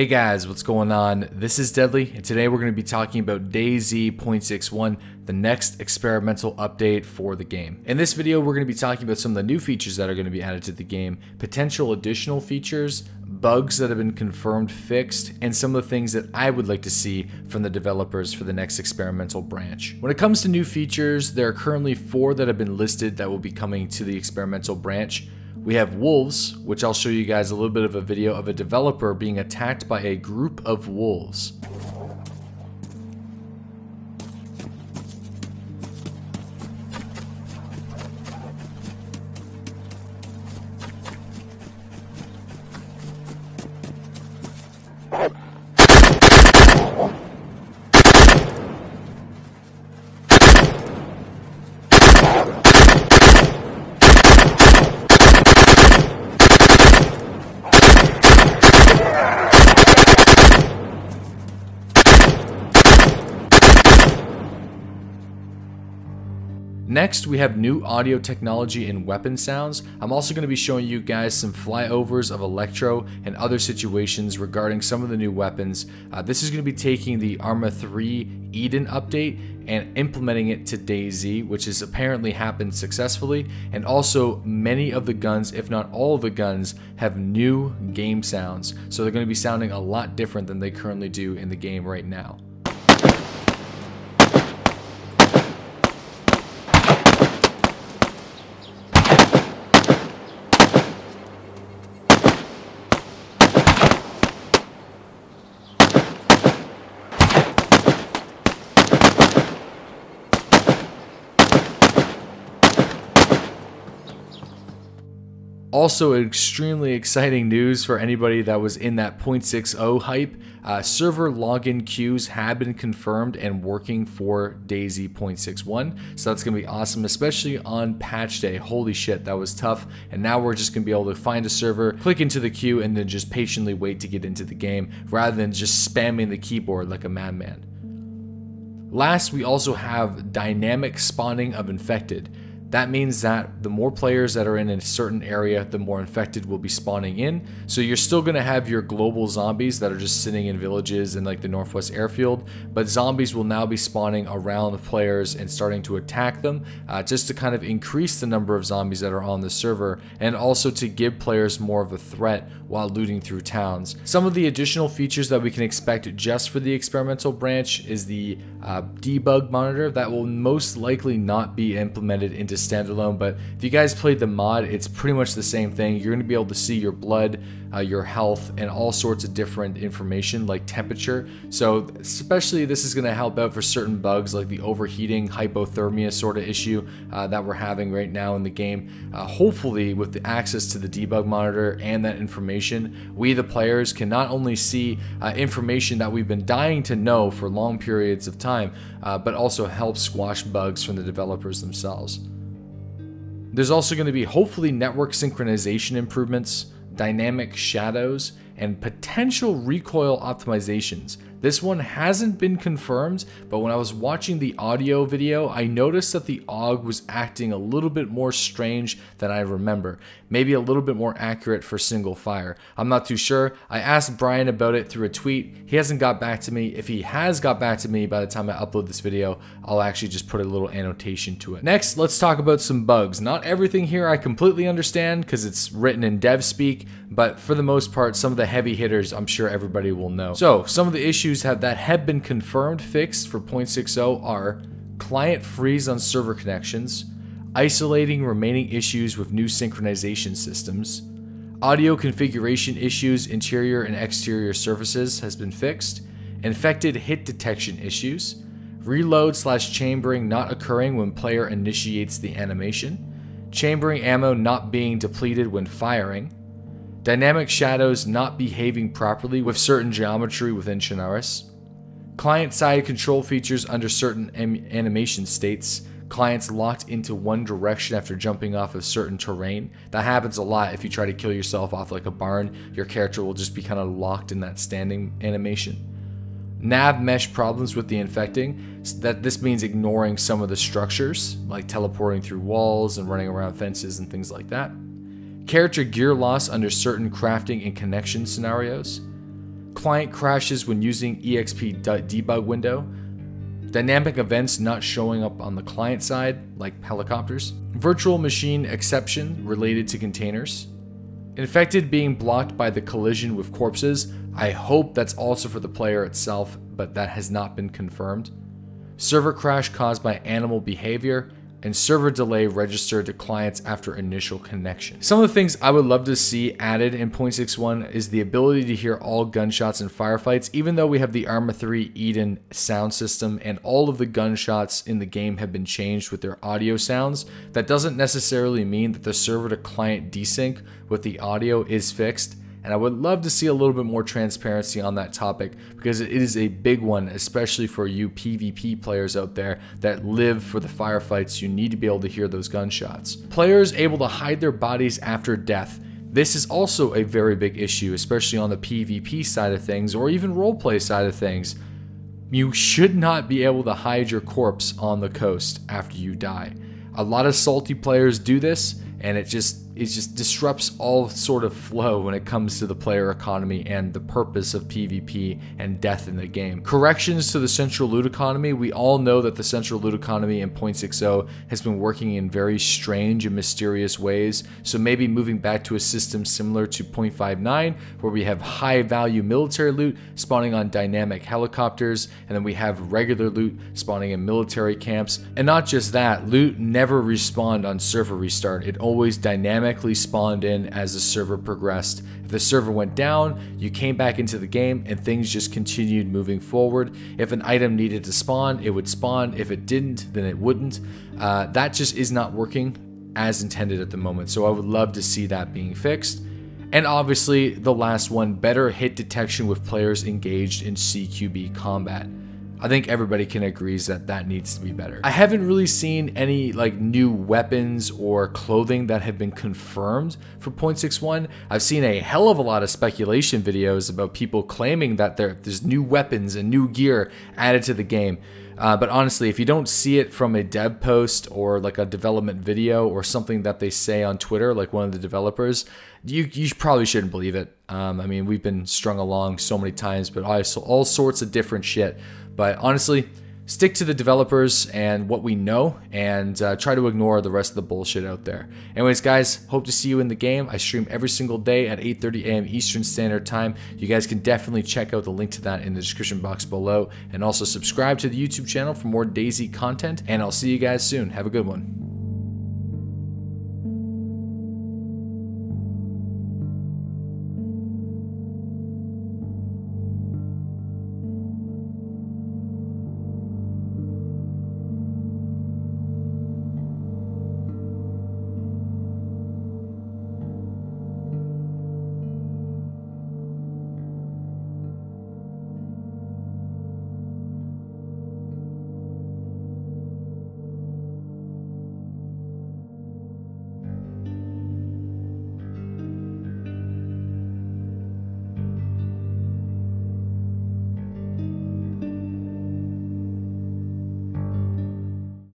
Hey guys, what's going on? This is Deadly, and today we're going to be talking about DayZ 0.61, the next experimental update for the game. In this video, we're going to be talking about some of the new features that are going to be added to the game, potential additional features, bugs that have been confirmed fixed, and some of the things that I would like to see from the developers for the next experimental branch. When it comes to new features, there are currently 4 that have been listed that will be coming to the experimental branch. We have wolves, which I'll show you guys a little bit of a video of a developer being attacked by a group of wolves. Next, we have new audio technology and weapon sounds. I'm also going to be showing you guys some flyovers of Electro and other situations regarding some of the new weapons. This is going to be taking the Arma 3 Eden update and implementing it to DayZ, which has apparently happened successfully. And also, many of the guns, if not all of the guns, have new game sounds. So they're going to be sounding a lot different than they currently do in the game right now. Also, extremely exciting news for anybody that was in that 0.60 hype. Server login queues have been confirmed and working for DayZ 0.61. So that's going to be awesome, especially on patch day. Holy shit, that was tough. And now we're just going to be able to find a server, click into the queue, and then just patiently wait to get into the game rather than just spamming the keyboard like a madman. Last, we also have dynamic spawning of infected. That means that the more players that are in a certain area, the more infected will be spawning in. So you're still going to have your global zombies that are just sitting in villages in like the Northwest Airfield, but zombies will now be spawning around the players and starting to attack them, just to kind of increase the number of zombies that are on the server, and also to give players more of a threat while looting through towns. Some of the additional features that we can expect just for the experimental branch is the Debug Monitor that will most likely not be implemented into standalone, but if you guys played the mod, it's pretty much the same thing. You're going to be able to see your blood, your health, and all sorts of different information like temperature. So especially this is going to help out for certain bugs like the overheating, hypothermia sort of issue that we're having right now in the game. Hopefully with the access to the debug monitor and that information, we the players can not only see information that we've been dying to know for long periods of time, but also help squash bugs from the developers themselves. There's also going to be hopefully network synchronization improvements, dynamic shadows, and potential recoil optimizations. This one hasn't been confirmed, but when I was watching the audio video, I noticed that the AUG was acting a little bit more strange than I remember. Maybe a little bit more accurate for single fire. I'm not too sure. I asked Brian about it through a tweet. He hasn't got back to me. If he has got back to me by the time I upload this video, I'll actually just put a little annotation to it. Next, let's talk about some bugs. Not everything here I completely understand because it's written in dev speak, but for the most part, some of the heavy hitters I'm sure everybody will know. So, some of the issues that have been confirmed fixed for 0.60 are client freeze on server connections, isolating remaining issues with new synchronization systems, audio configuration issues, interior and exterior surfaces has been fixed, infected hit detection issues, reload/chambering not occurring when player initiates the animation, chambering ammo not being depleted when firing, dynamic shadows not behaving properly with certain geometry within Chernarus, client-side control features under certain animation states, clients locked into one direction after jumping off of certain terrain. That happens a lot. If you try to kill yourself off like a barn, your character will just be kind of locked in that standing animation. Nav mesh problems with the infecting, that this means ignoring some of the structures, like teleporting through walls and running around fences and things like that. Character gear loss under certain crafting and connection scenarios. client crashes when using exp.debug window, dynamic events not showing up on the client side, like helicopters, virtual machine exception related to containers, infected being blocked by the collision with corpses. I hope that's also for the player itself, but that has not been confirmed. Server crash caused by animal behavior, and server delay registered to clients after initial connection. Some of the things I would love to see added in 0.61 is the ability to hear all gunshots in firefights. Even though we have the Arma 3 Eden sound system and all of the gunshots in the game have been changed with their audio sounds, that doesn't necessarily mean that the server to client desync with the audio is fixed. And I would love to see a little bit more transparency on that topic, because it is a big one, especially for you PvP players out there that live for the firefights. You need to be able to hear those gunshots. Players able to hide their bodies after death. This is also a very big issue, especially on the PvP side of things, or even roleplay side of things. You should not be able to hide your corpse on the coast after you die. A lot of salty players do this, and it just disrupts all sort of flow when it comes to the player economy and the purpose of PvP and death in the game. Corrections to the central loot economy. We all know that the central loot economy in 0.60 has been working in very strange and mysterious ways, so maybe moving back to a system similar to 0.59, where we have high value military loot spawning on dynamic helicopters, and then we have regular loot spawning in military camps. And not just that, loot never respawned on server restart. It always dynamically spawned in as the server progressed. If the server went down, you came back into the game and things just continued moving forward. If an item needed to spawn, it would spawn. If it didn't, then it wouldn't. That just is not working as intended at the moment, so I would love to see that being fixed. And obviously the last one, better hit detection with players engaged in CQB combat. I think everybody can agree that that needs to be better. I haven't really seen any like new weapons or clothing that have been confirmed for 0.61. I've seen a hell of a lot of speculation videos about people claiming that there's new weapons and new gear added to the game. But honestly, if you don't see it from a dev post or like a development video or something that they say on Twitter, like one of the developers, you probably shouldn't believe it. I mean, we've been strung along so many times, but all sorts of different shit. But honestly, stick to the developers and what we know, and try to ignore the rest of the bullshit out there. Anyways, guys, hope to see you in the game. I stream every single day at 8:30 a.m. Eastern Standard Time. You guys can definitely check out the link to that in the description box below, and also subscribe to the YouTube channel for more DayZ content, and I'll see you guys soon. Have a good one.